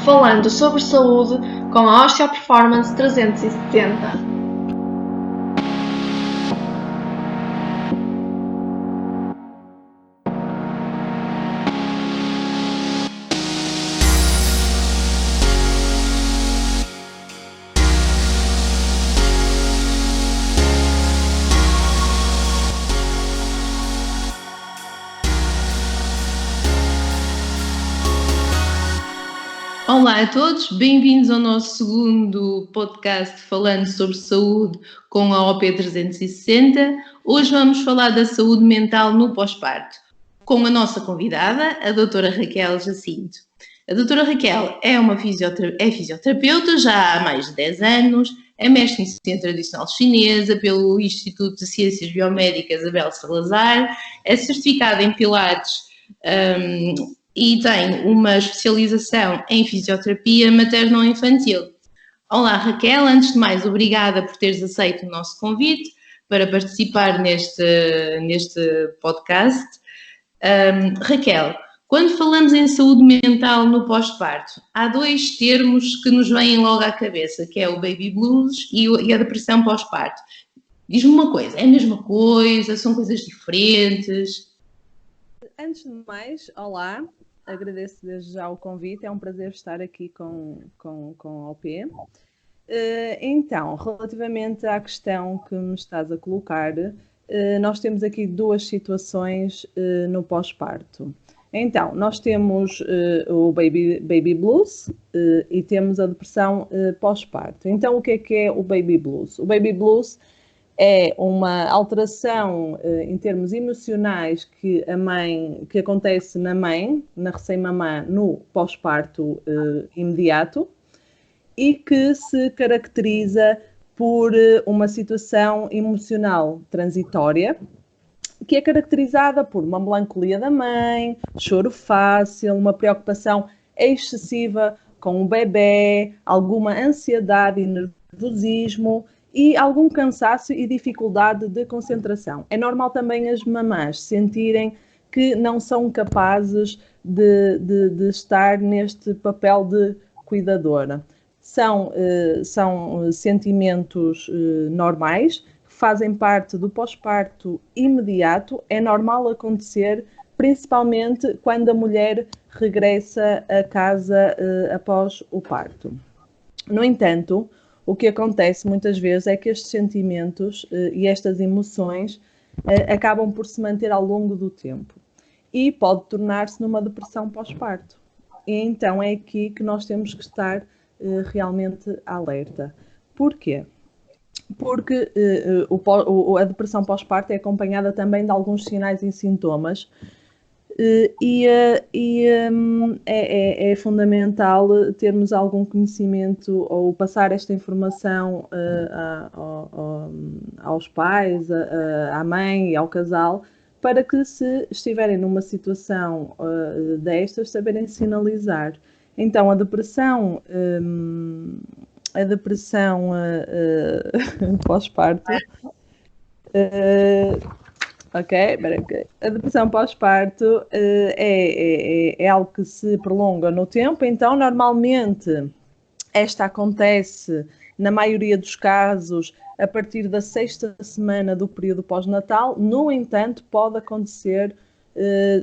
falando sobre saúde com a Osteo Performance 370. Olá a todos, bem-vindos ao nosso segundo podcast falando sobre saúde com a OP 360. Hoje vamos falar da saúde mental no pós-parto, com a nossa convidada, a doutora Raquel Jacinto. A doutora Raquel é fisioterapeuta já há mais de 10 anos, é mestre em ciência tradicional chinesa pelo Instituto de Ciências Biomédicas Abel Salazar, é certificada em Pilates e tem uma especialização em fisioterapia materno-infantil. Olá Raquel, antes de mais, obrigada por teres aceito o nosso convite para participar neste podcast. Raquel, quando falamos em saúde mental no pós-parto, há dois termos que nos vêm logo à cabeça, que é o baby blues e a depressão pós-parto. Diz-me uma coisa, é a mesma coisa? São coisas diferentes? Antes de mais, olá, agradeço desde já o convite, é um prazer estar aqui com a OP. Então, relativamente à questão que me estás a colocar, nós temos aqui duas situações no pós-parto. Então, nós temos o baby blues e temos a depressão pós-parto. Então, o que é o baby blues? O baby blues é uma alteração em termos emocionais que acontece na mãe, na recém-mamã, no pós-parto imediato, e que se caracteriza por uma situação emocional transitória, que é caracterizada por uma melancolia da mãe, choro fácil, uma preocupação excessiva com o bebê, alguma ansiedade e nervosismo, e algum cansaço e dificuldade de concentração. É normal também as mamãs sentirem que não são capazes de estar neste papel de cuidadora. São sentimentos normais, que fazem parte do pós-parto imediato, é normal acontecer, principalmente quando a mulher regressa a casa após o parto. No entanto, o que acontece muitas vezes é que estes sentimentos e estas emoções acabam por se manter ao longo do tempo e pode tornar-se numa depressão pós-parto. E então é aqui que nós temos que estar realmente alerta. Porquê? Porque a depressão pós-parto é acompanhada também de alguns sinais e sintomas é fundamental termos algum conhecimento ou passar esta informação aos pais, à mãe e ao casal, para que, se estiverem numa situação destas, saberem sinalizar. Então, a depressão pós-parto. A depressão pós-parto é algo que se prolonga no tempo, então normalmente esta acontece, na maioria dos casos, a partir da 6ª semana do período pós-natal. No entanto, pode acontecer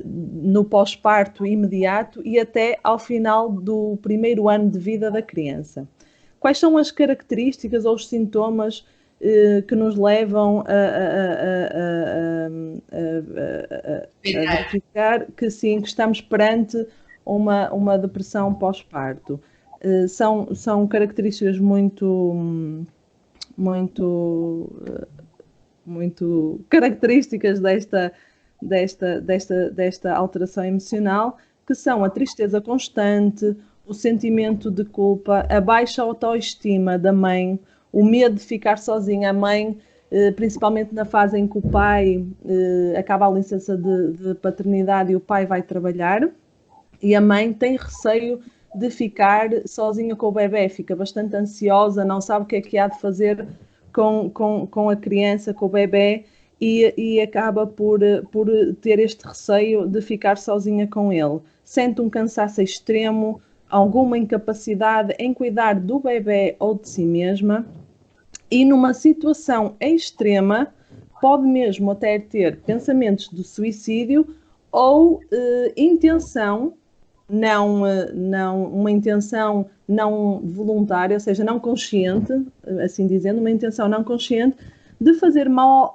no pós-parto imediato e até ao final do primeiro ano de vida da criança. Quais são as características ou os sintomas que nos levam a verificar que sim, que estamos perante uma depressão pós-parto? São características muito características desta alteração emocional, que são a tristeza constante, o sentimento de culpa, a baixa autoestima da mãe, o medo de ficar sozinha. A mãe, principalmente na fase em que o pai acaba a licença de paternidade e o pai vai trabalhar, e a mãe tem receio de ficar sozinha com o bebê, fica bastante ansiosa, não sabe o que é que há de fazer com a criança, com o bebê, e acaba por ter este receio de ficar sozinha com ele. Sente um cansaço extremo, alguma incapacidade em cuidar do bebê ou de si mesma, e numa situação extrema pode mesmo até ter pensamentos de suicídio ou intenção, uma intenção não voluntária, ou seja, não consciente, assim dizendo, uma intenção não consciente de fazer mal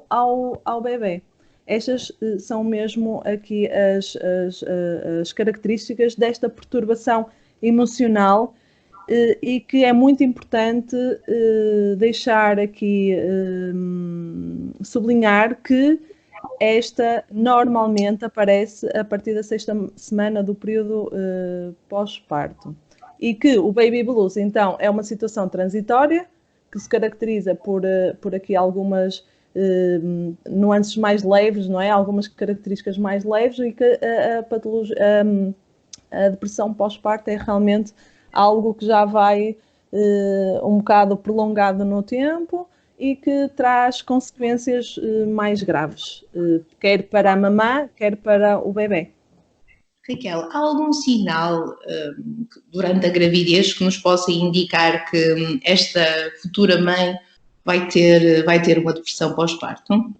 ao bebê. Estas são mesmo aqui as características desta perturbação emocional, e que é muito importante deixar aqui sublinhar que esta normalmente aparece a partir da 6ª semana do período pós-parto. E que o baby blues, então, é uma situação transitória que se caracteriza por aqui algumas nuances mais leves, não é? Algumas características mais leves, e que a depressão pós-parto é realmente algo que já vai um bocado prolongado no tempo e que traz consequências mais graves, quer para a mamã, quer para o bebê. Raquel, há algum sinal durante a gravidez que nos possa indicar que esta futura mãe vai ter uma depressão pós-parto?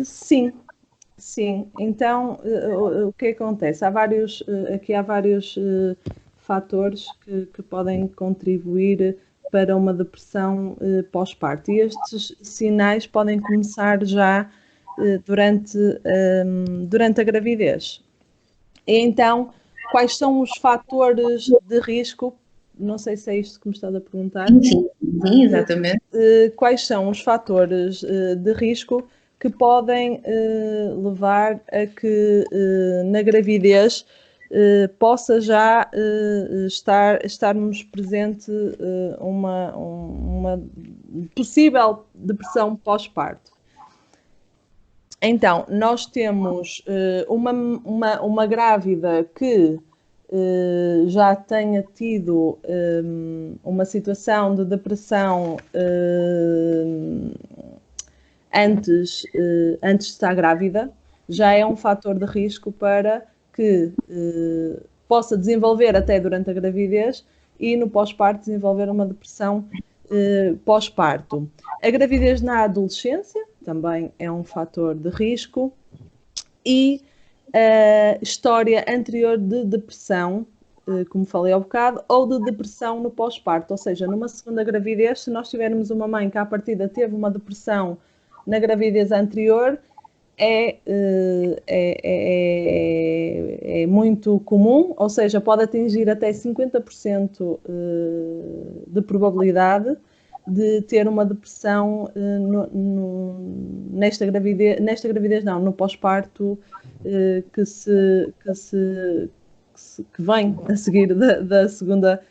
Sim. Então, o que acontece? Há vários fatores que podem contribuir para uma depressão pós-parto, e estes sinais podem começar já durante a gravidez. E então, quais são os fatores de risco? Não sei se é isto que me estás a perguntar. Sim, exatamente. Quais são os fatores de risco que podem levar a que na gravidez possa já estarmos presente uma possível depressão pós-parto? Então, nós temos uma grávida que já tenha tido uma situação de depressão antes de estar grávida, já é um fator de risco para que possa desenvolver até durante a gravidez e no pós-parto desenvolver uma depressão pós-parto. A gravidez na adolescência também é um fator de risco, e a história anterior de depressão, como falei há bocado, ou de depressão no pós-parto, ou seja, numa segunda gravidez, se nós tivermos uma mãe que à partida teve uma depressão na gravidez anterior, é muito comum, ou seja, pode atingir até 50% de probabilidade de ter uma depressão nesta gravidez não, no pós-parto que vem a seguir da segunda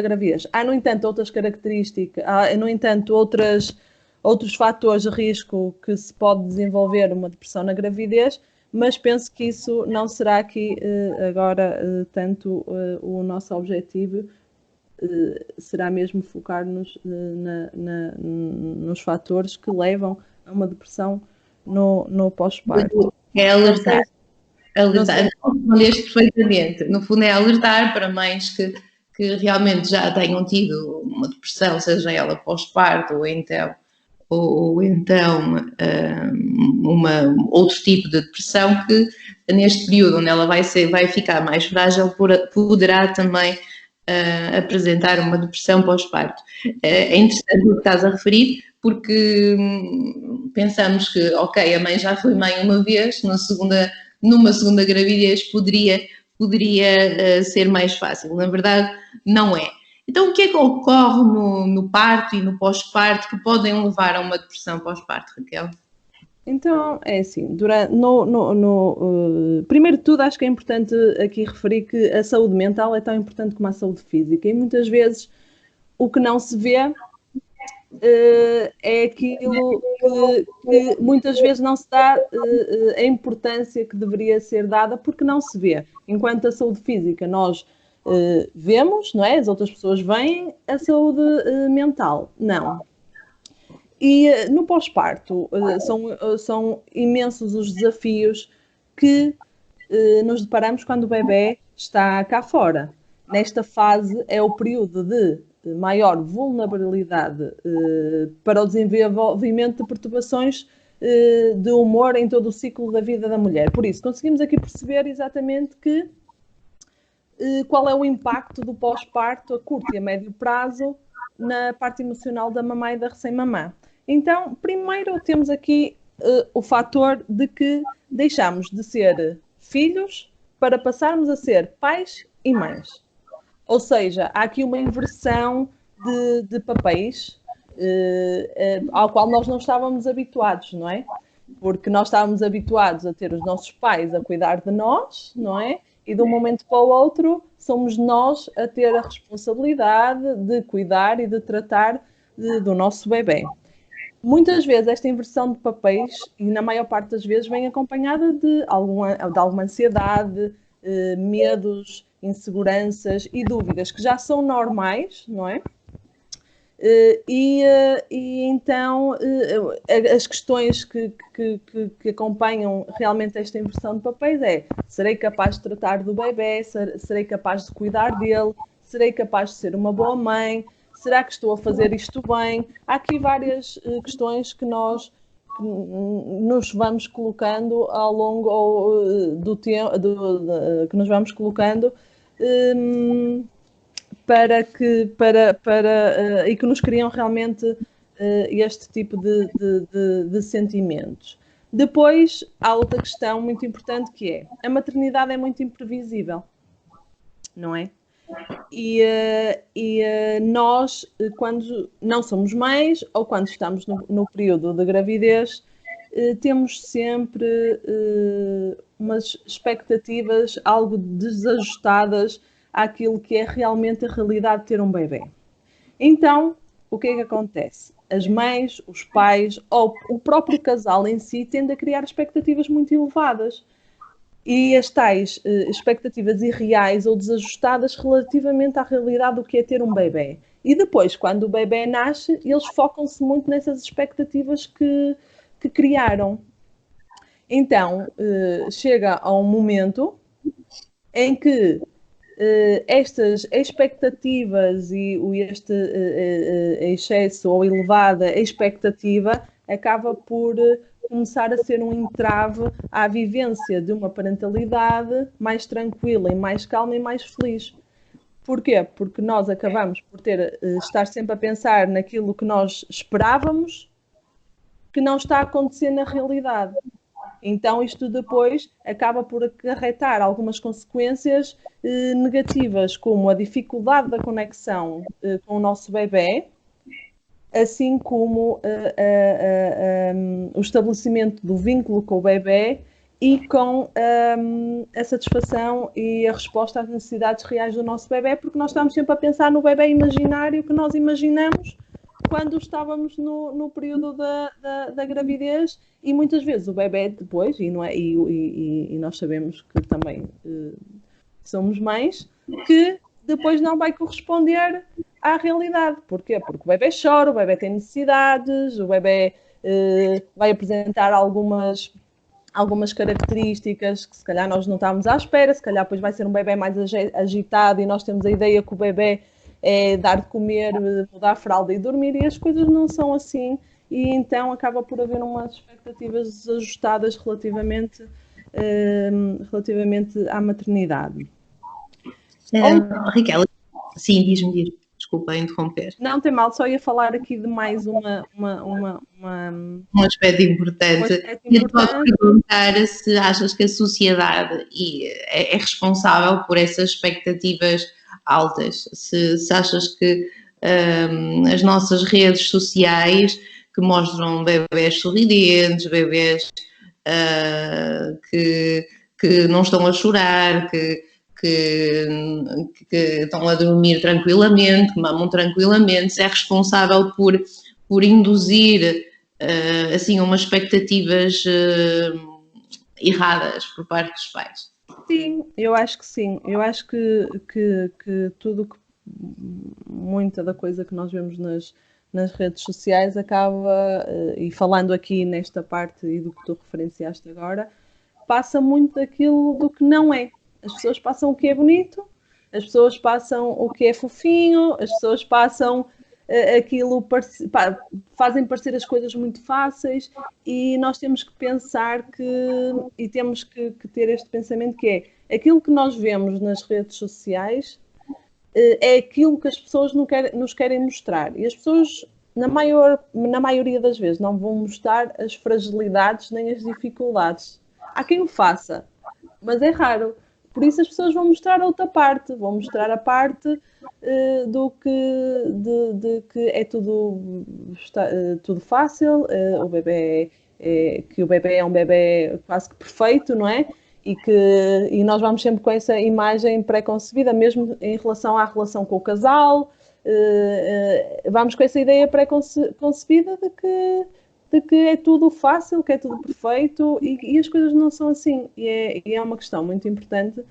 gravidez. Há, no entanto, outras características, outros fatores de risco que se pode desenvolver uma depressão na gravidez, mas penso que isso não será aqui agora tanto o nosso objetivo. Será mesmo focar-nos nos fatores que levam a uma depressão no pós-parto. É alertar. Respondeste perfeitamente. No fundo, é alertar para mães que realmente já tenham tido uma depressão, seja ela pós-parto ou então outro tipo de depressão, que neste período onde ela vai ficar mais frágil, poderá também apresentar uma depressão pós-parto. É interessante o que estás a referir, porque pensamos que, ok, a mãe já foi mãe uma vez, numa segunda gravidez poderia ser mais fácil. Na verdade, não é. Então, o que é que ocorre no parto e no pós-parto que podem levar a uma depressão pós-parto, Raquel? Então, é assim, primeiro de tudo, acho que é importante aqui referir que a saúde mental é tão importante como a saúde física, e muitas vezes o que não se vê é aquilo que muitas vezes não se dá a importância que deveria ser dada, porque não se vê. Enquanto a saúde física nós vemos, não é? As outras pessoas veem, a saúde mental não. E no pós-parto são imensos os desafios que nos deparamos quando o bebê está cá fora. Nesta fase é o período de maior vulnerabilidade para o desenvolvimento de perturbações de humor em todo o ciclo da vida da mulher. Por isso, conseguimos aqui perceber exatamente qual é o impacto do pós-parto a curto e a médio prazo na parte emocional da mamã e da recém-mamã. Então, primeiro temos aqui o fator de que deixamos de ser filhos para passarmos a ser pais e mães. Ou seja, há aqui uma inversão de papéis ao qual nós não estávamos habituados, não é? Porque nós estávamos habituados a ter os nossos pais a cuidar de nós, não é? E de um momento para o outro somos nós a ter a responsabilidade de cuidar e de tratar do nosso bebê. Muitas vezes esta inversão de papéis, e na maior parte das vezes, vem acompanhada de alguma ansiedade, medos, inseguranças e dúvidas que já são normais, não é? E então as questões que acompanham realmente esta inversão de papéis é: serei capaz de tratar do bebê? Serei capaz de cuidar dele? Serei capaz de ser uma boa mãe? Será que estou a fazer isto bem? Há aqui várias questões que nós nos vamos colocando ao longo do tempo, que nos vamos colocando e que nos criam realmente este tipo de sentimentos. Depois, há outra questão muito importante que é: a maternidade é muito imprevisível, não é? E nós, quando não somos mães ou quando estamos no período de gravidez, temos sempre umas expectativas algo desajustadas àquilo que é realmente a realidade de ter um bebê. Então, o que é que acontece? As mães, os pais ou o próprio casal em si tende a criar expectativas muito elevadas. E as tais expectativas irreais ou desajustadas relativamente à realidade do que é ter um bebê. E depois, quando o bebê nasce, eles focam-se muito nessas expectativas que criaram. Então, chega a um momento em que estas expectativas e este excesso ou elevada expectativa acaba por começar a ser um entrave à vivência de uma parentalidade mais tranquila e mais calma e mais feliz. Porquê? Porque nós acabamos por estar sempre a pensar naquilo que nós esperávamos que não está a acontecer na realidade. Então isto depois acaba por acarretar algumas consequências negativas, como a dificuldade da conexão com o nosso bebê, assim como o estabelecimento do vínculo com o bebê e com a satisfação e a resposta às necessidades reais do nosso bebê, porque nós estamos sempre a pensar no bebê imaginário que nós imaginamos quando estávamos no período da gravidez, e muitas vezes o bebê depois, e nós sabemos que também somos mães, que depois não vai corresponder à realidade. Porquê? Porque o bebê chora, o bebê tem necessidades, o bebê vai apresentar algumas características que se calhar nós não estávamos à espera, se calhar depois vai ser um bebê mais agitado e nós temos a ideia que o bebê é dar de comer, mudar a fralda e dormir, e as coisas não são assim, e então acaba por haver umas expectativas desajustadas relativamente à maternidade. Raquel, sim, diz-me, desculpa interromper. Não tem mal, só ia falar aqui de mais um aspecto importante. Eu posso perguntar se achas que a sociedade é responsável por essas expectativas altas, se achas que as nossas redes sociais que mostram bebés sorridentes, bebés que não estão a chorar, que estão a dormir tranquilamente, que mamam tranquilamente, se é responsável por induzir assim umas expectativas erradas por parte dos pais? Sim, eu acho que sim. Eu acho que muita da coisa que nós vemos nas redes sociais acaba, e falando aqui nesta parte e do que tu referenciaste agora, passa muito daquilo do que não é. As pessoas passam o que é bonito, as pessoas passam o que é fofinho, as pessoas passam aquilo, fazem parecer as coisas muito fáceis, e nós temos que pensar e temos que ter este pensamento que é aquilo que nós vemos nas redes sociais é aquilo que as pessoas nos querem mostrar. E as pessoas, na maioria das vezes, não vão mostrar as fragilidades nem as dificuldades. Há quem o faça, mas é raro. Por isso as pessoas vão mostrar a outra parte, vão mostrar a parte de que é tudo fácil, que o bebê é um bebê quase que perfeito, não é? E nós vamos sempre com essa imagem pré-concebida, mesmo em relação à relação com o casal, vamos com essa ideia pré-concebida de que é tudo fácil, que é tudo perfeito, e as coisas não são assim. E é uma questão muito importante,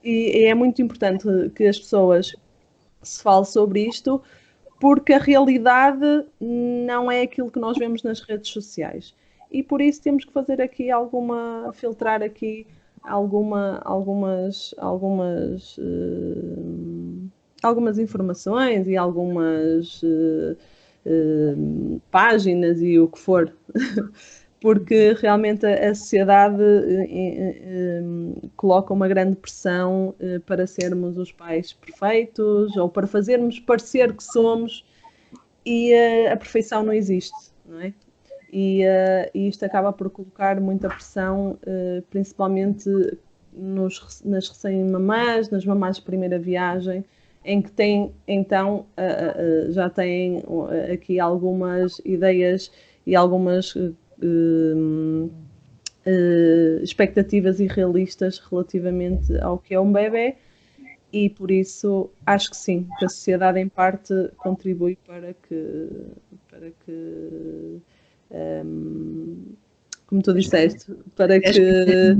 e é muito importante que as pessoas se falem sobre isto, porque a realidade não é aquilo que nós vemos nas redes sociais. E por isso temos que fazer aqui filtrar aqui algumas informações e algumas páginas e o que for, porque realmente a sociedade coloca uma grande pressão para sermos os pais perfeitos ou para fazermos parecer que somos, e a perfeição não existe, não é? E isto acaba por colocar muita pressão, principalmente nas recém-mamás, nas mamás de primeira viagem, em que já têm aqui algumas ideias e algumas expectativas irrealistas relativamente ao que é um bebê, e por isso acho que sim, que a sociedade em parte contribui para que como tu disseste, para que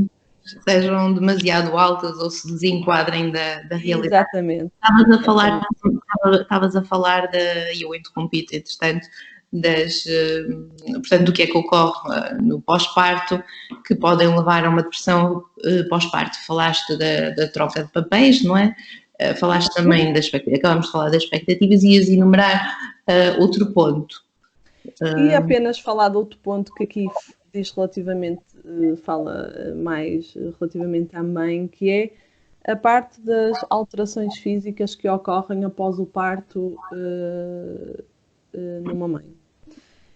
sejam demasiado altas ou se desenquadrem da realidade. Exatamente. Estavas a falar e eu interrompi-te, entretanto, portanto, do que é que ocorre no pós-parto, que podem levar a uma depressão pós-parto. Falaste da troca de papéis, não é? Falaste também acabamos de falar das expectativas, e ias enumerar outro ponto. E apenas falar de outro ponto que aqui diz fala mais relativamente à mãe, que é a parte das alterações físicas que ocorrem após o parto numa mãe.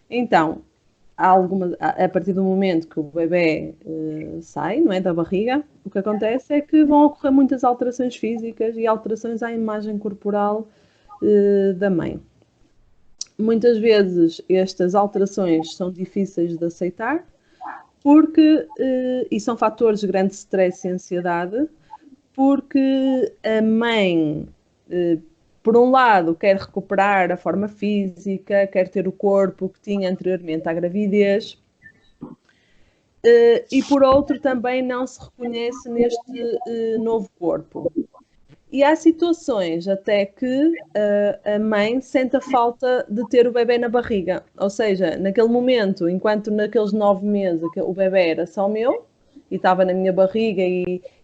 Então, a partir do momento que o bebê sai, não é, da barriga, o que acontece é que vão ocorrer muitas alterações físicas e alterações à imagem corporal da mãe. Muitas vezes estas alterações são difíceis de aceitar, e são fatores de grande stress e ansiedade, porque a mãe, por um lado, quer recuperar a forma física, quer ter o corpo que tinha anteriormente à gravidez, e por outro também não se reconhece neste novo corpo. E há situações até que a mãe sente a falta de ter o bebê na barriga. Ou seja, naquele momento, enquanto naqueles 9 meses o bebê era só meu, e estava na minha barriga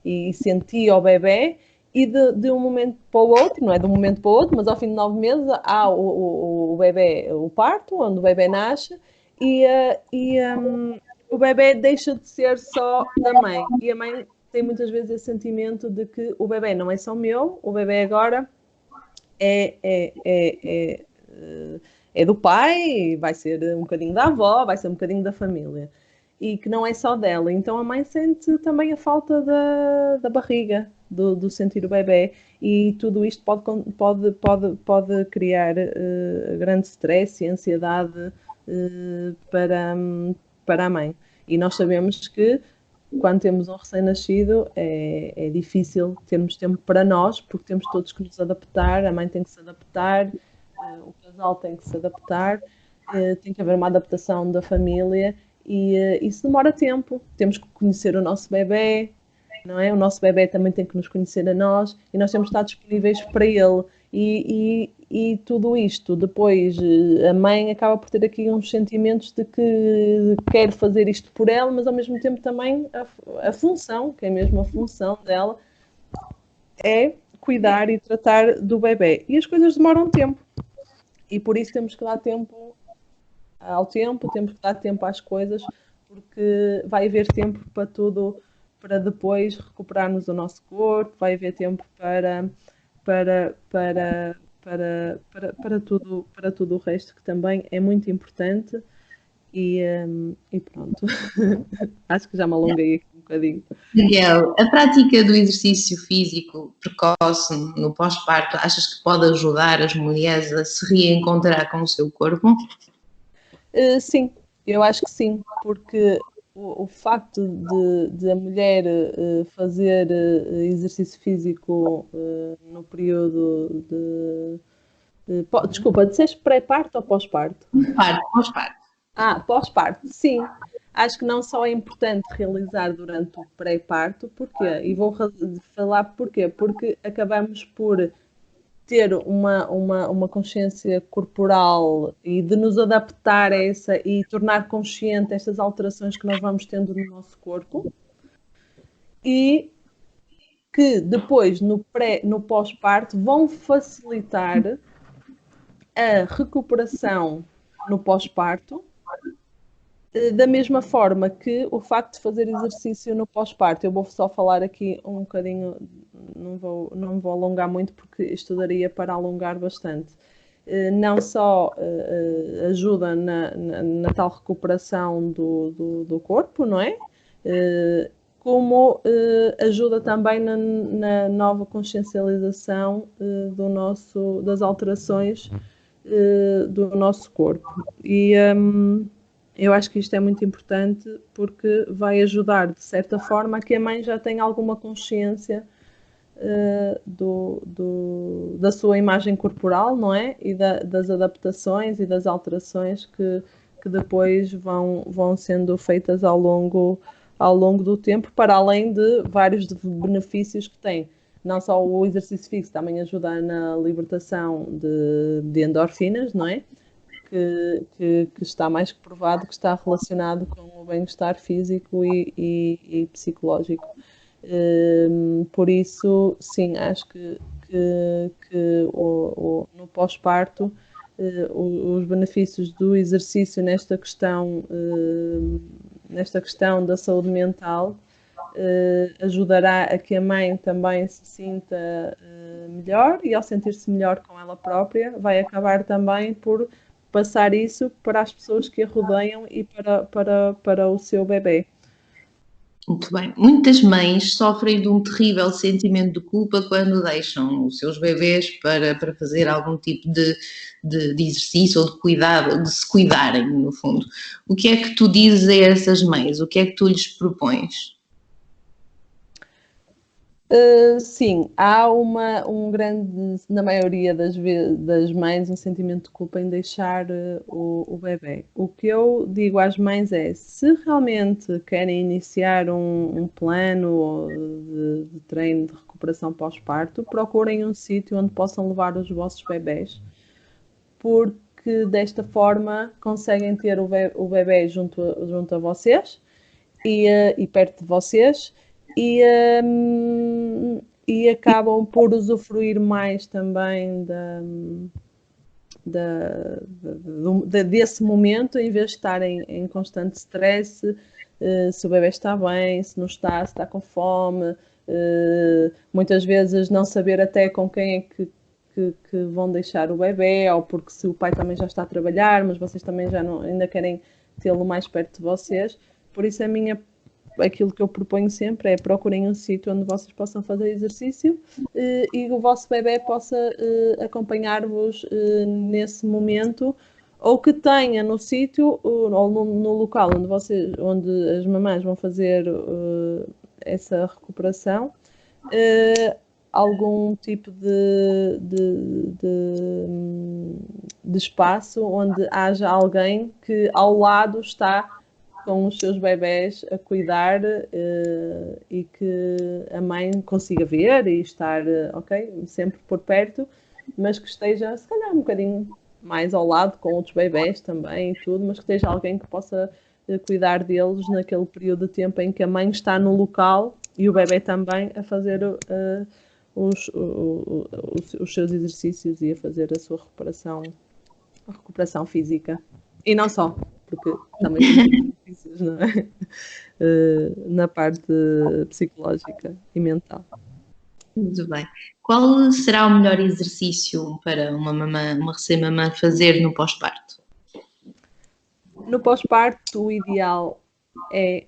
e sentia o bebê, e de um momento para o outro, não é de um momento para o outro, mas ao fim de 9 meses há o bebê, o parto, onde o bebê nasce, e o bebê deixa de ser só da mãe. E a mãe tem muitas vezes esse sentimento de que o bebê não é só meu, o bebê agora é do pai, vai ser um bocadinho da avó, vai ser um bocadinho da família, e que não é só dela. Então a mãe sente também a falta da barriga, do sentir o bebê, e tudo isto pode criar grande stress e ansiedade para a mãe. E nós sabemos que quando temos um recém-nascido é difícil termos tempo para nós, porque temos todos que nos adaptar, a mãe tem que se adaptar, o casal tem que se adaptar, tem que haver uma adaptação da família, e isso demora tempo. Temos que conhecer o nosso bebê, não é? O nosso bebê também tem que nos conhecer a nós e nós temos de estar disponíveis para ele. E tudo isto, depois a mãe acaba por ter aqui uns sentimentos de que quer fazer isto por ela, mas ao mesmo tempo também a função, que é mesmo a função dela, é cuidar e tratar do bebê. E as coisas demoram tempo. E por isso temos que dar tempo ao tempo, temos que dar tempo às coisas, porque vai haver tempo para tudo, para depois recuperarmos o nosso corpo, vai haver tempo para, para, para tudo o resto, que também é muito importante. E pronto, acho que já me alonguei aqui um bocadinho. Miguel, a prática do exercício físico precoce no pós-parto, achas que pode ajudar as mulheres a se reencontrar com o seu corpo? Sim, eu acho que sim, porque o facto de a mulher fazer exercício físico no período desculpa, disseste pré-parto ou pós-parto? Pós-parto. Pós-parto, sim. Acho que não só é importante realizar durante o pré-parto, porquê? E vou falar porquê? Porque acabamos por ter uma consciência corporal e de nos adaptar a essa e tornar consciente estas alterações que nós vamos tendo no nosso corpo e que depois no pós-parto vão facilitar a recuperação no pós-parto da mesma forma que o facto de fazer exercício no pós-parto. Eu vou só falar aqui um bocadinho, não me vou alongar muito porque isto daria para alongar bastante. Não só ajuda na tal recuperação do corpo, não é? Como ajuda também na nova consciencialização das alterações do nosso corpo. E eu acho que isto é muito importante porque vai ajudar, de certa forma, a que a mãe já tenha alguma consciência da sua imagem corporal, não é? E das adaptações e das alterações que depois vão sendo feitas ao longo do tempo, para além de vários benefícios que tem. Não só o exercício físico também ajuda na libertação de endorfinas, não é? Que está mais que provado que está relacionado com o bem-estar físico e psicológico. Por isso, sim, acho que no pós-parto os benefícios do exercício nesta questão da saúde mental ajudará a que a mãe também se sinta melhor e ao sentir-se melhor com ela própria vai acabar também por passar isso para as pessoas que a rodeiam e para o seu bebê. Muito bem. Muitas mães sofrem de um terrível sentimento de culpa quando deixam os seus bebês para fazer algum tipo de exercício ou de cuidado, de se cuidarem, no fundo. O que é que tu dizes a essas mães? O que é que tu lhes propões? Sim, há um grande, na maioria das mães, um sentimento de culpa em deixar o bebê. O que eu digo às mães é, se realmente querem iniciar um plano de treino de recuperação pós-parto, procurem um sítio onde possam levar os vossos bebés, porque desta forma conseguem ter o bebê junto a vocês e perto de vocês, e acabam por usufruir mais também desse momento, em vez de estarem em constante stress, se o bebê está bem, se não está, se está com fome, muitas vezes não saber até com quem é que vão deixar o bebê, ou porque se o pai também já está a trabalhar, mas vocês também já não, ainda querem tê-lo mais perto de vocês. Por isso aquilo que eu proponho sempre é procurem um sítio onde vocês possam fazer exercício e o vosso bebê possa acompanhar-vos nesse momento, ou que tenha no sítio ou no local onde as mamães vão fazer essa recuperação algum tipo de espaço onde haja alguém que ao lado está com os seus bebés a cuidar e que a mãe consiga ver e estar, ok, sempre por perto, mas que esteja, se calhar, um bocadinho mais ao lado com outros bebés também e tudo, mas que esteja alguém que possa cuidar deles naquele período de tempo em que a mãe está no local e o bebé também a fazer os seus exercícios e a fazer a sua recuperação física. E não só, porque também temos exercícios, não é? Na parte psicológica e mental. Muito bem. Qual será o melhor exercício para uma recém-mamã fazer no pós-parto? No pós-parto, o ideal é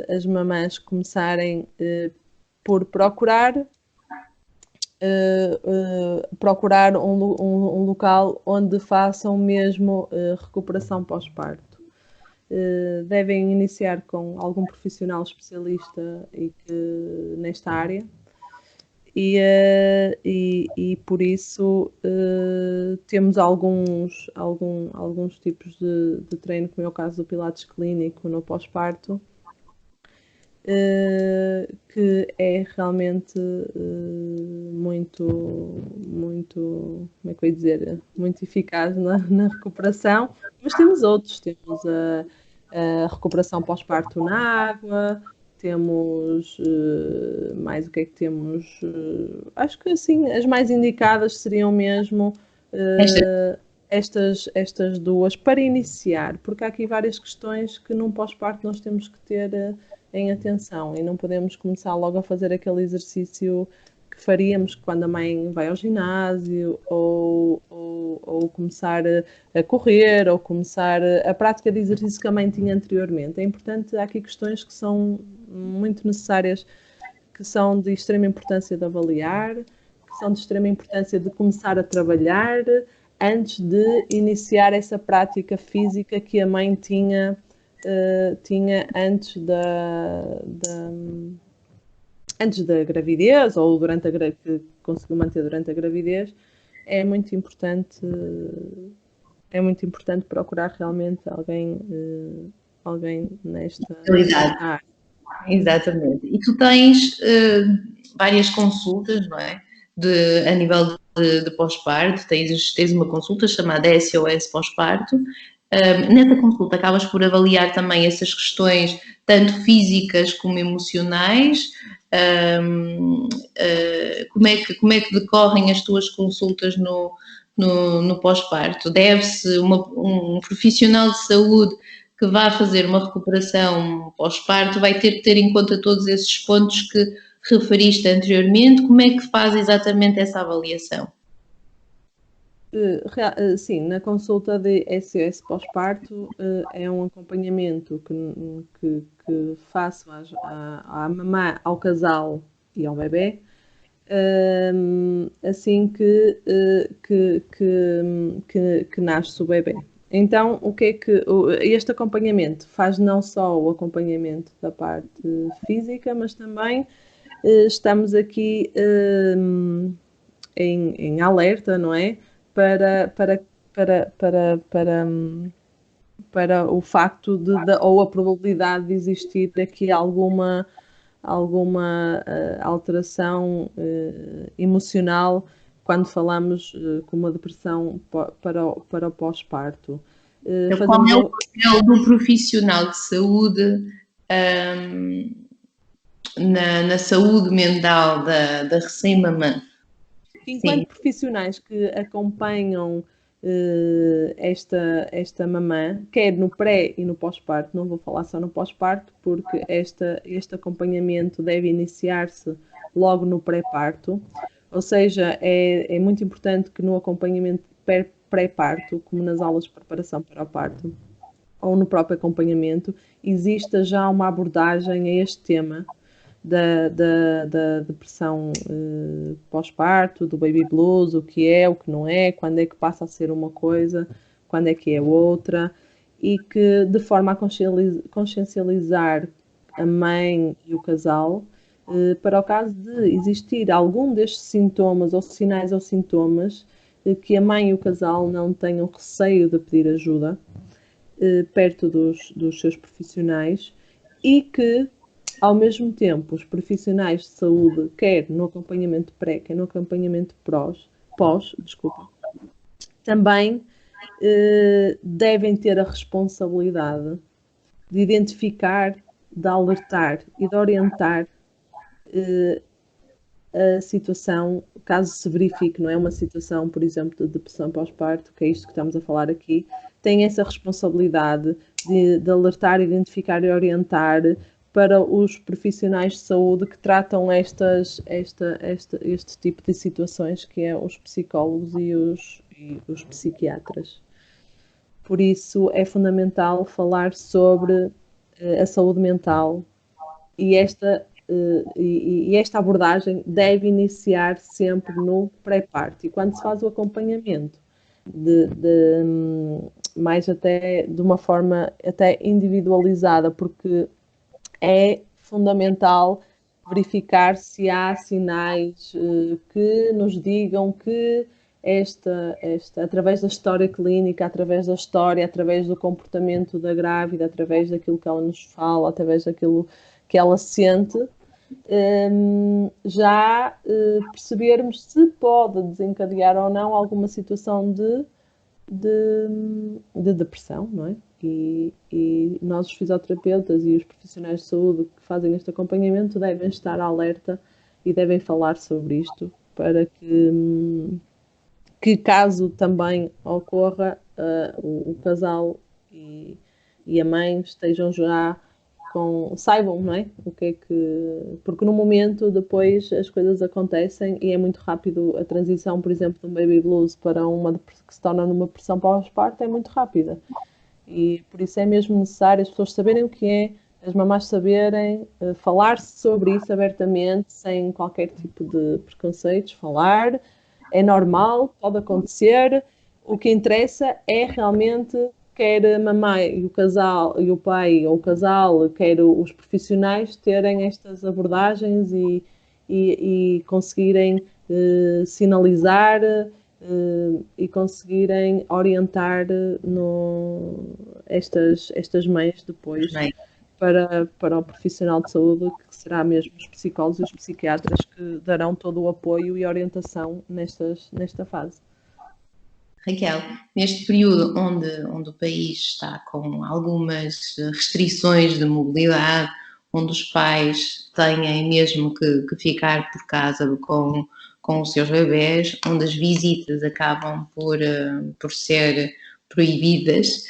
as mamãs começarem por procurar um local onde façam mesmo recuperação pós-parto. Devem iniciar com algum profissional especialista nesta área e por isso temos alguns tipos de treino, como é o caso do Pilates clínico no pós-parto, que é realmente muito, como é que eu ia dizer, muito eficaz na recuperação, mas temos outros, temos a recuperação pós-parto na água, temos mais o que é que temos? Acho que assim, as mais indicadas seriam mesmo estas duas para iniciar, porque há aqui várias questões que num pós-parto nós temos que ter em atenção e não podemos começar logo a fazer aquele exercício que faríamos quando a mãe vai ao ginásio ou começar a correr ou começar a prática de exercício que a mãe tinha anteriormente. É importante, há aqui questões que são muito necessárias, que são de extrema importância de avaliar, que são de extrema importância de começar a trabalhar antes de iniciar essa prática física que a mãe tinha antes da gravidez ou que conseguiu manter durante a gravidez. É muito importante procurar realmente alguém nesta área. Exatamente. E tu tens várias consultas, não é? A nível de pós-parto, tens uma consulta chamada SOS pós-parto. Nessa consulta acabas por avaliar também essas questões, tanto físicas como emocionais. Como é que decorrem as tuas consultas no pós-parto? Deve-se um profissional de saúde que vá fazer uma recuperação pós-parto vai ter que ter em conta todos esses pontos que referiste anteriormente. Como é que faz exatamente essa avaliação? Sim, na consulta de SOS pós-parto é um acompanhamento que faço à mamã, ao casal e ao bebê, assim que nasce o bebê. Então, o que é que este acompanhamento faz? Não só o acompanhamento da parte física, mas também estamos aqui em alerta, não é? Para o facto ou a probabilidade de existir aqui alguma alteração emocional quando falamos com uma depressão para o pós-parto. Qual é o papel do profissional de saúde na saúde mental da recém-mamã? Enquanto profissionais que acompanham esta mamã, quer no pré e no pós-parto, não vou falar só no pós-parto, porque este acompanhamento deve iniciar-se logo no pré-parto, ou seja, é muito importante que no acompanhamento pré-parto, como nas aulas de preparação para o parto, ou no próprio acompanhamento, exista já uma abordagem a este tema da depressão pós-parto, do baby blues, o que não é, quando é que passa a ser uma coisa, quando é que é outra, e que de forma a consciencializar a mãe e o casal para o caso de existir algum destes sintomas ou sinais ou sintomas que a mãe e o casal não tenham receio de pedir ajuda perto dos seus profissionais e que, ao mesmo tempo, os profissionais de saúde, quer no acompanhamento pré, quer no acompanhamento pós, também devem ter a responsabilidade de identificar, de alertar e de orientar a situação, caso se verifique, não é uma situação, por exemplo, de depressão pós-parto, que é isto que estamos a falar aqui, tem essa responsabilidade de alertar, identificar e orientar para os profissionais de saúde que tratam este tipo de situações, que é os psicólogos e os psiquiatras. Por isso é fundamental falar sobre a saúde mental e esta abordagem deve iniciar sempre no pré-parto. E quando se faz o acompanhamento, mais até de uma forma até individualizada, porque é fundamental verificar se há sinais que nos digam que através da história clínica, através da história, através do comportamento da grávida, através daquilo que ela nos fala, através daquilo que ela sente, já percebermos se pode desencadear ou não alguma situação de depressão, não é? E nós, os fisioterapeutas e os profissionais de saúde que fazem este acompanhamento, devem estar alerta e devem falar sobre isto para que caso também ocorra, o casal e a mãe estejam já saibam, não é? O que é que... Porque no momento depois as coisas acontecem e é muito rápido a transição, por exemplo, de um baby blues para uma que se torna numa depressão pós-parto, é muito rápida. E por isso é mesmo necessário as pessoas saberem o que é, as mamás saberem, falar sobre isso abertamente, sem qualquer tipo de preconceitos, falar. É normal, pode acontecer. O que interessa é realmente, quer a mamãe e o casal, e o pai ou o casal, quer os profissionais, terem estas abordagens e conseguirem sinalizar e conseguirem orientar estas mães depois para o profissional de saúde, que será mesmo os psicólogos e os psiquiatras que darão todo o apoio e orientação nesta fase. Raquel, neste período onde o país está com algumas restrições de mobilidade, onde os pais têm mesmo que ficar por casa com os seus bebés, onde as visitas acabam por ser proibidas,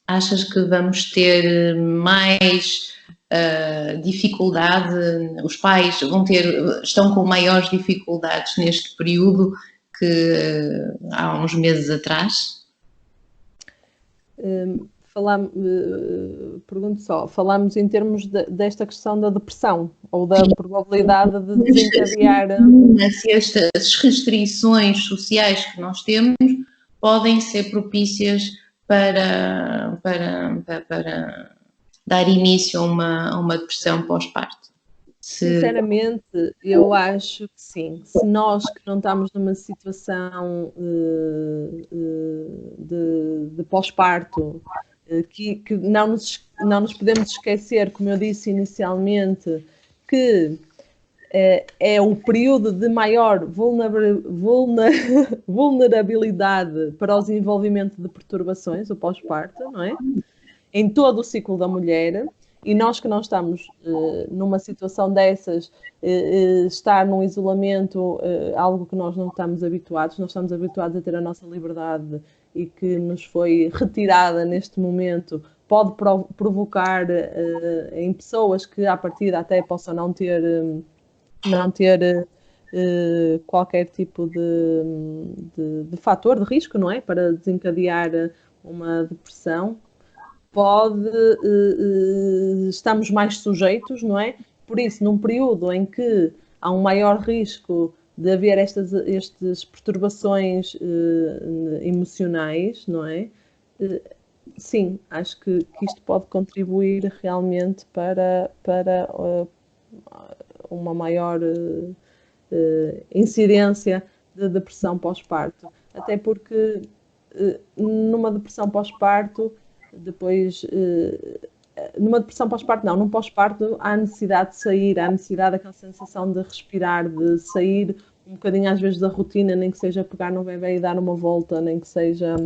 achas que vamos ter mais dificuldade? Os pais estão com maiores dificuldades neste período que há uns meses atrás? Pergunto só, falamos em termos desta questão da depressão ou da probabilidade de desencadear... Se estas restrições sociais que nós temos podem ser propícias para dar início a uma depressão pós-parto? Sinceramente, eu acho que sim. Se nós que não estamos numa situação de pós-parto, que não nos podemos esquecer, como eu disse inicialmente, que é o período de maior vulnerabilidade para o desenvolvimento de perturbações, o pós-parto, não é? Em todo o ciclo da mulher. E nós que não estamos numa situação dessas, estar num isolamento, algo que nós não estamos habituados a ter a nossa liberdade e que nos foi retirada neste momento, pode provocar em pessoas que à partida até possam não ter qualquer tipo de fator de risco, não é? Para desencadear uma depressão. Estamos mais sujeitos, não é? Por isso, num período em que há um maior risco de haver estas perturbações emocionais, não é? Sim, acho que isto pode contribuir realmente para uma maior incidência de depressão pós-parto. Até porque numa depressão pós-parto, depois, numa depressão pós-parto não, num pós-parto há necessidade de sair, há necessidade daquela sensação de respirar, de sair um bocadinho às vezes da rotina, nem que seja pegar no bebê e dar uma volta, nem que seja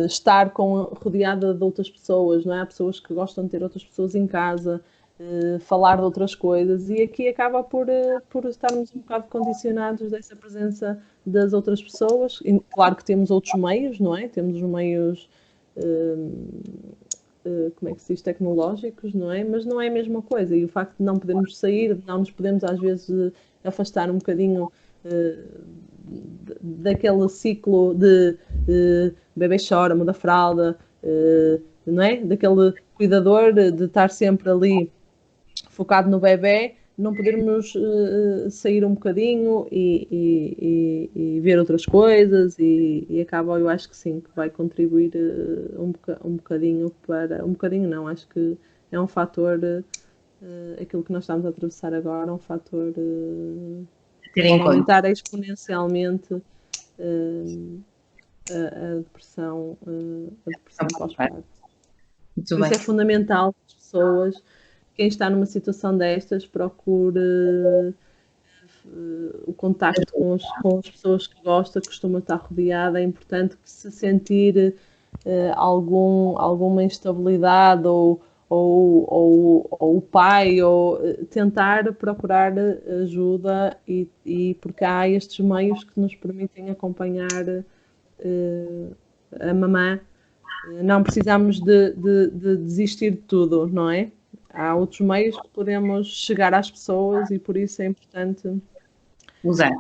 estar rodeada de outras pessoas, não é? Há pessoas que gostam de ter outras pessoas em casa, falar de outras coisas, e aqui acaba por estarmos um bocado condicionados dessa presença das outras pessoas. E, claro que temos outros meios, não é? Temos os meios, como é que se diz, tecnológicos, não é? Mas não é a mesma coisa, e o facto de não podermos sair, de não nos podemos às vezes afastar um bocadinho daquele ciclo de bebê chora, muda a fralda, não é? Daquele cuidador de estar sempre ali focado no bebê, não podermos sair um bocadinho e ver outras coisas, e acaba, eu acho que sim, que vai contribuir um bocadinho para... Um bocadinho não, acho que é um fator, aquilo que nós estamos a atravessar agora, um fator que pode aumentar exponencialmente a depressão pós-parto. Por isso é fundamental que as pessoas, quem está numa situação destas, procure o contacto com as pessoas que gosta, que costuma estar rodeada. É importante que, se sentir alguma instabilidade ou o pai, ou tentar procurar ajuda, e porque há estes meios que nos permitem acompanhar a mamã. Não precisamos de desistir de tudo, não é? Há outros meios que podemos chegar às pessoas, e por isso é importante usar.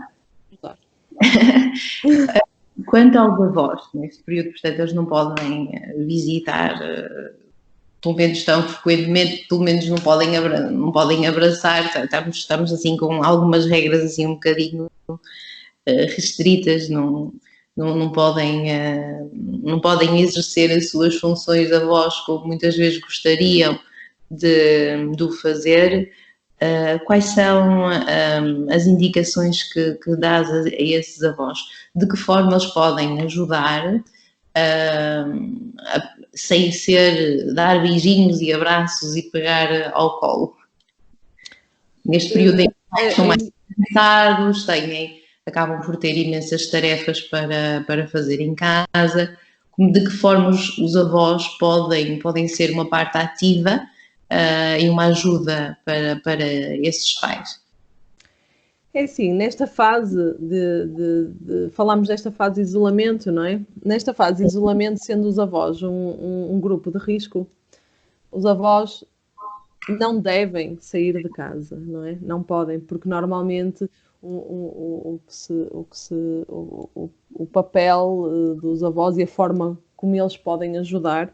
Quanto aos avós, neste período, portanto, eles não podem visitar, pelo menos tão frequentemente, pelo menos não podem abraçar, estamos assim com algumas regras assim um bocadinho restritas, não podem exercer as suas funções de avós como muitas vezes gostariam de o fazer. Quais são as indicações que dás a esses avós? De que forma eles podem ajudar sem ser dar beijinhos e abraços e pegar ao colo? Neste período em que são mais cansados, acabam por ter imensas tarefas para fazer em casa. De que forma os avós podem ser uma parte ativa e uma ajuda para esses pais? É assim, nesta fase falamos desta fase de isolamento, não é? Nesta fase de isolamento, sendo os avós um grupo de risco, os avós não devem sair de casa, não é? Não podem, porque normalmente o papel dos avós e a forma como eles podem ajudar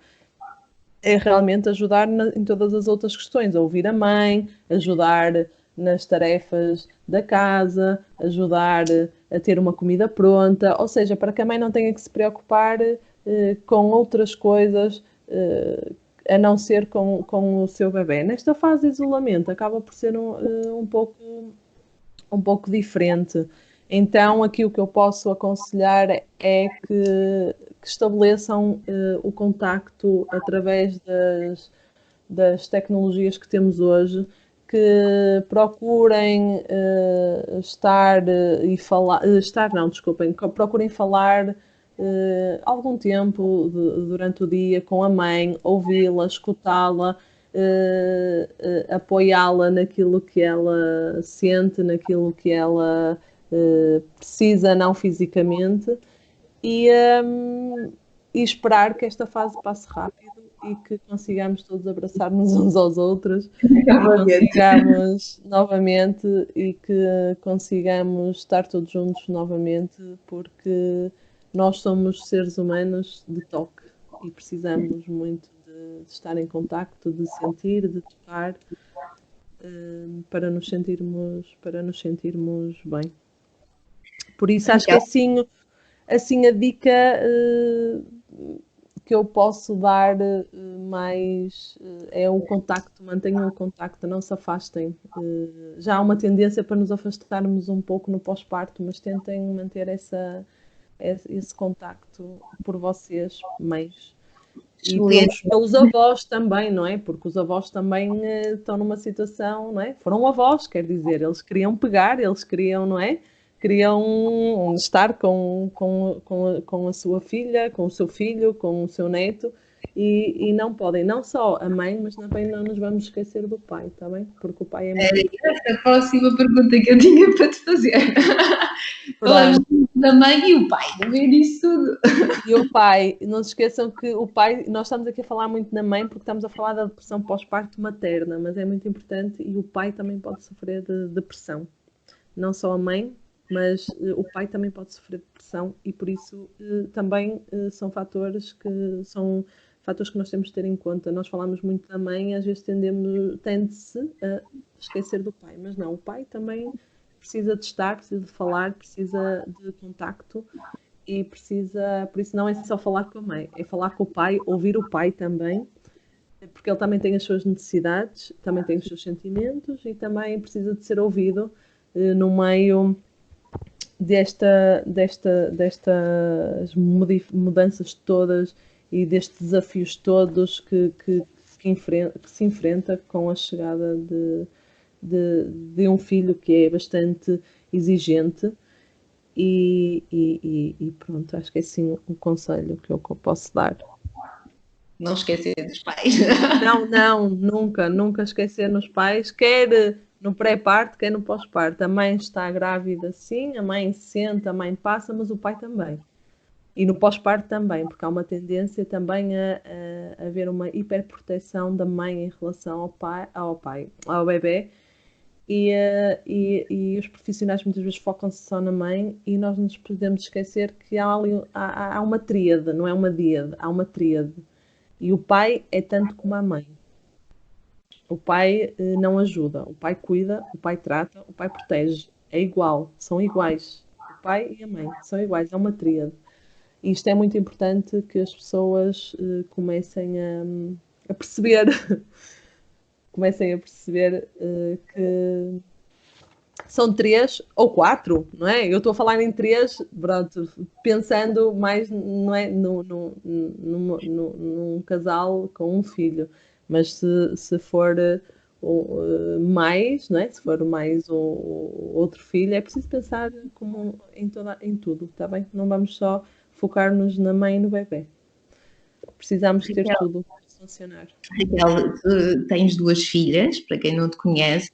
é realmente ajudar em todas as outras questões, a ouvir a mãe, ajudar nas tarefas da casa, ajudar a ter uma comida pronta, ou seja, para que a mãe não tenha que se preocupar com outras coisas a não ser com o seu bebê. Nesta fase de isolamento acaba por ser um pouco diferente. Então, aqui o que eu posso aconselhar é que estabeleçam o contacto através das tecnologias que temos hoje, que procurem procurem falar algum tempo durante o dia com a mãe, ouvi-la, escutá-la, apoiá-la naquilo que ela sente, naquilo que ela precisa, não fisicamente, e esperar que esta fase passe rápido e que consigamos todos abraçar-nos uns aos outros, consigamos novamente, e que consigamos estar todos juntos novamente, porque nós somos seres humanos de toque e precisamos muito de estar em contacto, de sentir, de tocar, para nos sentirmos bem. Por isso acho que assim a dica que eu posso dar mais é o contacto. Mantenham o contacto, não se afastem. Já há uma tendência para nos afastarmos um pouco no pós-parto, mas tentem manter essa esse contacto por vocês, mães. E pelos avós também, não é? Porque os avós também estão numa situação, não é? Foram avós, quer dizer, eles queriam pegar, eles queriam, não é? Queriam estar com a sua filha, com o seu filho, com o seu neto, e não podem, não só a mãe, mas também não nos vamos esquecer do pai, está bem? Porque o pai é muito Essa é a próxima pergunta que eu tinha para te fazer. Falamos da mãe e o pai, de ver isso tudo. E o pai, não se esqueçam que o pai, nós estamos aqui a falar muito na mãe porque estamos a falar da depressão pós-parto materna, mas é muito importante e o pai também pode sofrer de depressão. Não só a mãe, mas o pai também pode sofrer de depressão e por isso também são fatores que nós temos de ter em conta. Nós falamos muito da mãe, às vezes tende-se a esquecer do pai, mas não, o pai também precisa de estar, precisa de falar, precisa de contacto e precisa, por isso não é só falar com a mãe, é falar com o pai, ouvir o pai também, porque ele também tem as suas necessidades, também tem os seus sentimentos e também precisa de ser ouvido no meio destas mudanças todas e destes desafios todos que se enfrenta com a chegada de um filho que é bastante exigente. E pronto, acho que é assim um conselho que eu posso dar. Não esquecer dos pais. Não, nunca esquecer nos pais, quer no pré-parto, quer no pós-parto. A mãe está grávida, sim, a mãe sente, a mãe passa, mas o pai também. E no pós-parto também, porque há uma tendência também a haver uma hiperproteção da mãe em relação ao bebê. E os profissionais muitas vezes focam-se só na mãe e nós nos podemos esquecer que há uma tríade, não é uma díade, há uma tríade. E o pai é tanto como a mãe. O pai não ajuda, o pai cuida, o pai trata, o pai protege. É igual, são iguais. O pai e a mãe são iguais, é uma tríade. E isto é muito importante que as pessoas comecem a perceber. Comecem a perceber que são 3 ou 4, não é? Eu estou a falar em 3, pronto, pensando mais não é, num casal com um filho, mas se for mais, não é? Se for mais outro filho, é preciso pensar em tudo, está bem? Não vamos só focar-nos na mãe e no bebê. Precisamos ter tudo para funcionar. Raquel, tu tens 2 filhas, para quem não te conhece,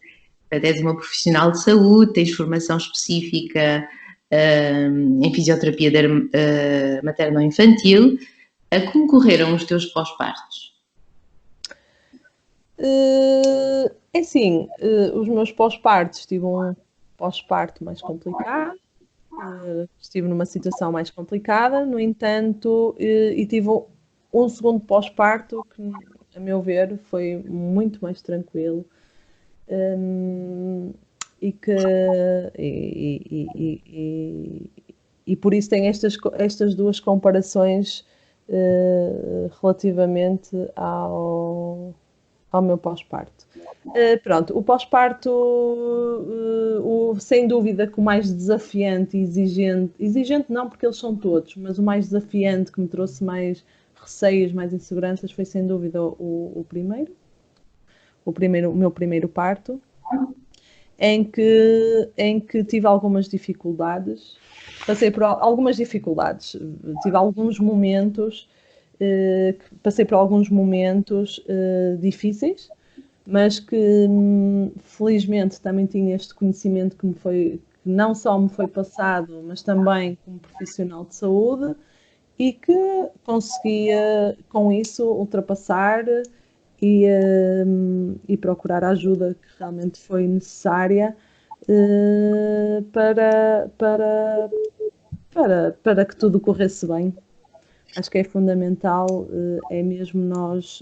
és uma profissional de saúde, tens formação específica em fisioterapia materno-infantil. Como correram os teus pós-partos? É assim, os meus pós-partos, tive um pós-parto mais complicado, estive numa situação mais complicada, no entanto, e tive um segundo pós-parto que, a meu ver, foi muito mais tranquilo. E por isso tem estas duas comparações relativamente ao meu pós-parto. Pronto, o pós-parto, sem dúvida que o mais desafiante e exigente não porque eles são todos, mas o mais desafiante que me trouxe mais receios, mais inseguranças foi sem dúvida o meu primeiro parto, em que tive algumas dificuldades, passei por algumas dificuldades, tive alguns momentos, passei por alguns momentos difíceis, mas que felizmente também tinha este conhecimento que não só me foi passado, mas também como profissional de saúde, e que conseguia com isso ultrapassar e procurar a ajuda que realmente foi necessária para que tudo corresse bem. Acho que é fundamental, é mesmo nós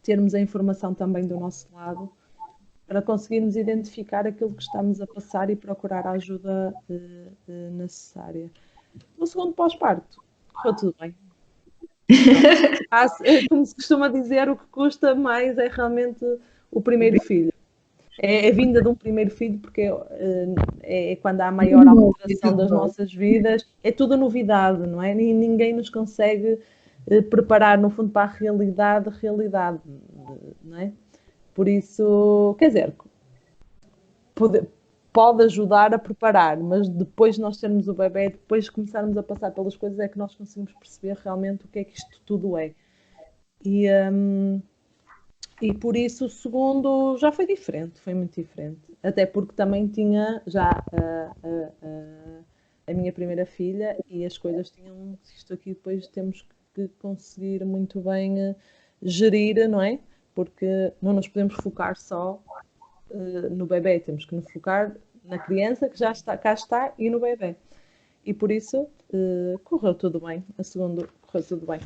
termos a informação também do nosso lado para conseguirmos identificar aquilo que estamos a passar e procurar a ajuda necessária. No segundo pós-parto, correu tudo bem. Como se costuma dizer, o que custa mais é realmente o primeiro filho. é vinda de um primeiro filho, porque é quando há maior alteração das nossas vidas, é tudo novidade, não é? Ninguém nos consegue preparar, no fundo, para a realidade, não é? Por isso, quer dizer, pode ajudar a preparar, mas depois de nós termos o bebê, depois de começarmos a passar pelas coisas, é que nós conseguimos perceber realmente o que é que isto tudo é. E por isso o segundo já foi diferente, foi muito diferente. Até porque também tinha já a minha primeira filha e as coisas tinham. Isto aqui depois temos que conseguir muito bem gerir, não é? Porque não nos podemos focar só no bebê, temos que nos focar na criança que já está, cá está e no bebê. E por isso correu tudo bem. A segunda correu tudo bem.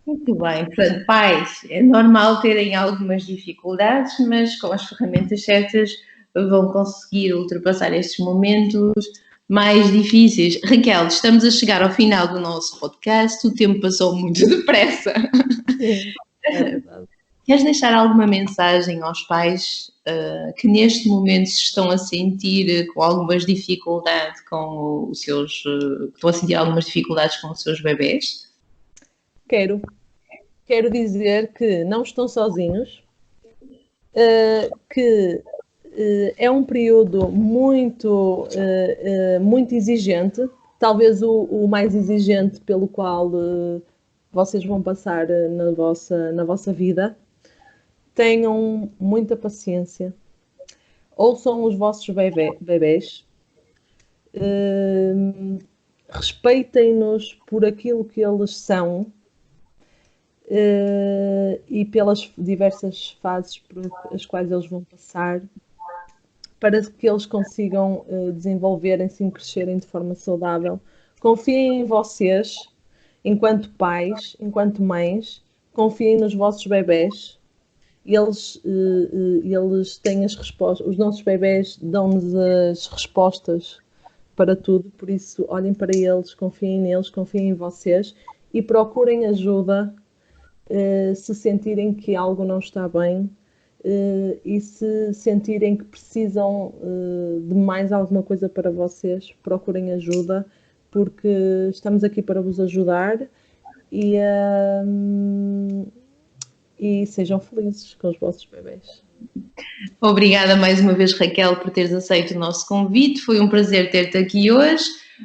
Muito bem, portanto, pais, é normal terem algumas dificuldades, mas com as ferramentas certas vão conseguir ultrapassar estes momentos mais difíceis. Raquel, estamos a chegar ao final do nosso podcast, o tempo passou muito depressa. Sim, é verdade. Queres deixar alguma mensagem aos pais que neste momento se estão a sentir com algumas dificuldades com os seus, estão a sentir algumas dificuldades com os seus bebés? Quero dizer que não estão sozinhos, que é um período muito exigente, talvez o mais exigente pelo qual vocês vão passar na vossa vida. Tenham muita paciência, ouçam os vossos bebés, respeitem-nos por aquilo que eles são e pelas diversas fases por as quais eles vão passar, para que eles consigam desenvolverem-se e crescerem de forma saudável. Confiem em vocês, enquanto pais, enquanto mães, confiem nos vossos bebés. Eles têm as respostas, os nossos bebés dão-nos as respostas para tudo, por isso olhem para eles, confiem neles, confiem em vocês e procurem ajuda se sentirem que algo não está bem e se sentirem que precisam de mais alguma coisa para vocês, procurem ajuda, porque estamos aqui para vos ajudar e sejam felizes com os vossos bebés. Obrigada mais uma vez, Raquel, por teres aceito o nosso convite. Foi um prazer ter-te aqui hoje.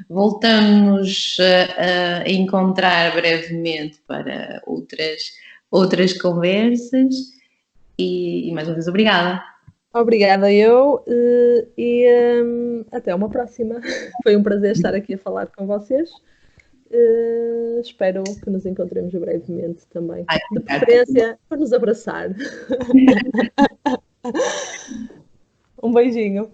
Voltamos a encontrar brevemente para outras conversas e mais uma vez obrigada. Obrigada eu e até uma próxima. Foi um prazer estar aqui a falar com vocês. Espero que nos encontremos brevemente também. De preferência, para nos abraçar. Um beijinho.